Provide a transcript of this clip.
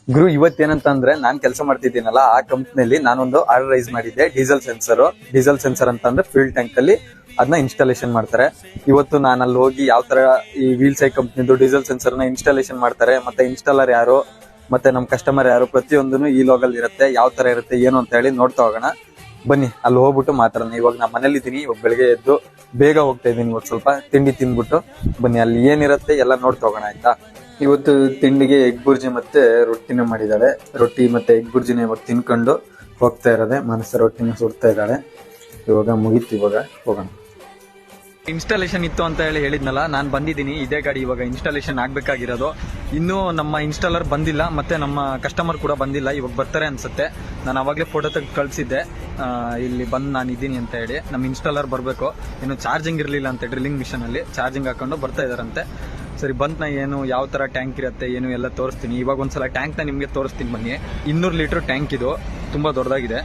ಗುರು ಇವತ್ತೇನಂತ ಅಂದ್ರೆ ನಾನ್ ಕೆಲಸ ಮಾಡ್ತಿದ್ದೀನಲ್ಲ ಆ ಕಂಪ್ನಿಯಲ್ಲಿ ನಾನೊಂದು ಆರ್ಡರ್ ರೈಸ್ ಮಾಡಿದ್ದೆ ಡೀಸೆಲ್ ಸೆನ್ಸರ್ ಅಂತ ಅಂದ್ರೆ ಫ್ಯೂಲ್ ಟ್ಯಾಂಕ್ ಅಲ್ಲಿ ಅದನ್ನ ಇನ್ಸ್ಟಾಲೇಷನ್ ಮಾಡ್ತಾರೆ. ಇವತ್ತು ನಾನು ಅಲ್ಲಿ ಹೋಗಿ ಯಾವ ತರ ಈ ವೀಲ್ ಸೈ ಕಂಪ್ನಿದು ಡೀಸೆಲ್ ಸೆನ್ಸರ್ ನ ಇನ್ಸ್ಟಾಲೇಷನ್ ಮಾಡ್ತಾರೆ, ಮತ್ತೆ ಇನ್ಸ್ಟಾಲರ್ ಯಾರು, ಮತ್ತೆ ನಮ್ ಕಸ್ಟಮರ್ ಯಾರು, ಪ್ರತಿಯೊಂದನ್ನು ಈ ಲೋಗಲ್ ಇರುತ್ತೆ, ಯಾವ ತರ ಇರುತ್ತೆ ಏನು ಅಂತ ಹೇಳಿ ನೋಡ್ತಾ ಹೋಗೋಣ ಬನ್ನಿ. ಅಲ್ಲಿ ಹೋಗ್ಬಿಟ್ಟು ಮಾತಾಡೋಣ. ಇವಾಗ ನಾ ಮನೇಲಿ ಇದ್ದೀನಿ, ಇವಾಗ ಬೆಳಗ್ಗೆ ಎದ್ದು ಬೇಗ ಹೋಗ್ತಾ ಇದ್ದೀನಿ. ಇವತ್ತು ಸ್ವಲ್ಪ ತಿಂಡಿ ತಿಂದ್ಬಿಟ್ಟು ಬನ್ನಿ, ಅಲ್ಲಿ ಏನಿರುತ್ತೆ ಎಲ್ಲ ನೋಡ್ತಾ ಹೋಗೋಣ ಆಯ್ತಾ. ಇವತ್ತು ತಿಂಡಿಗೆ ಎಗ್ ಬುರ್ಜಿ ಮತ್ತೆ ರೊಟ್ಟಿನ ಮಾಡಿದ್ದಾಳೆ. ರೊಟ್ಟಿ ಮತ್ತೆ ಎಗ್ ಬುರ್ಜಿನ ಇವಾಗ ತಿನ್ಕೊಂಡು ಹೋಗ್ತಾ ಇರೋದೆ. ಮನಸ್ಸು ರೊಟ್ಟಿನ ಸುಡ್ತಾ ಇದ್ದಾಳೆ. ಇವಾಗ ಮುಗೀತು, ಇವಾಗ ಹೋಗೋಣ. ಇನ್ಸ್ಟಾಲೇಷನ್ ಇತ್ತು ಅಂತ ಹೇಳಿದ್ನಲ್ಲ, ನಾನು ಬಂದಿದ್ದೀನಿ. ಇದೇ ಗಾಡಿ ಇವಾಗ ಇನ್ಸ್ಟಾಲೇಷನ್ ಆಗ್ಬೇಕಾಗಿರೋದು. ಇನ್ನೂ ನಮ್ಮ ಇನ್ಸ್ಟಾಲರ್ ಬಂದಿಲ್ಲ, ಮತ್ತೆ ನಮ್ಮ ಕಸ್ಟಮರ್ ಕೂಡ ಬಂದಿಲ್ಲ. ಇವಾಗ ಬರ್ತಾರೆ ಅನ್ಸುತ್ತೆ. ನಾನು ಅವಾಗಲೇ ಫೋಟೋ ತೆಗೆದು ಕಳಿಸಿದ್ದೆ, ಇಲ್ಲಿ ಬಂದು ನಾನು ಇದ್ದೀನಿ ಅಂತ ಹೇಳಿ. ನಮ್ಮ ಇನ್ಸ್ಟಾಲರ್ ಬರಬೇಕು. ಇನ್ನು ಚಾರ್ಜಿಂಗ್ ಇರಲಿಲ್ಲ ಅಂತ ಡ್ರಿಲ್ಲಿಂಗ್ ಮಿಷನ್ ಅಲ್ಲಿ ಚಾರ್ಜಿಂಗ್ ಹಾಕೊಂಡು ಬರ್ತಾ ಇದಾರಂತೆ. ಸರಿ ಬಂತ, ಏನು ಯಾವ ತರ ಟ್ಯಾಂಕ್ ಇರುತ್ತೆ ಏನು ಎಲ್ಲ ತೋರಿಸ್ತೀನಿ. ಇವಾಗ ಒಂದ್ಸಲ ಟ್ಯಾಂಕ್ ನ ನಿಮ್ಗೆ ತೋರಿಸ್ತೀನಿ ಬನ್ನಿ. 200 ಲೀಟರ್ ಟ್ಯಾಂಕ್ ಇದು, ತುಂಬಾ ದೊಡ್ಡದಾಗಿದೆ.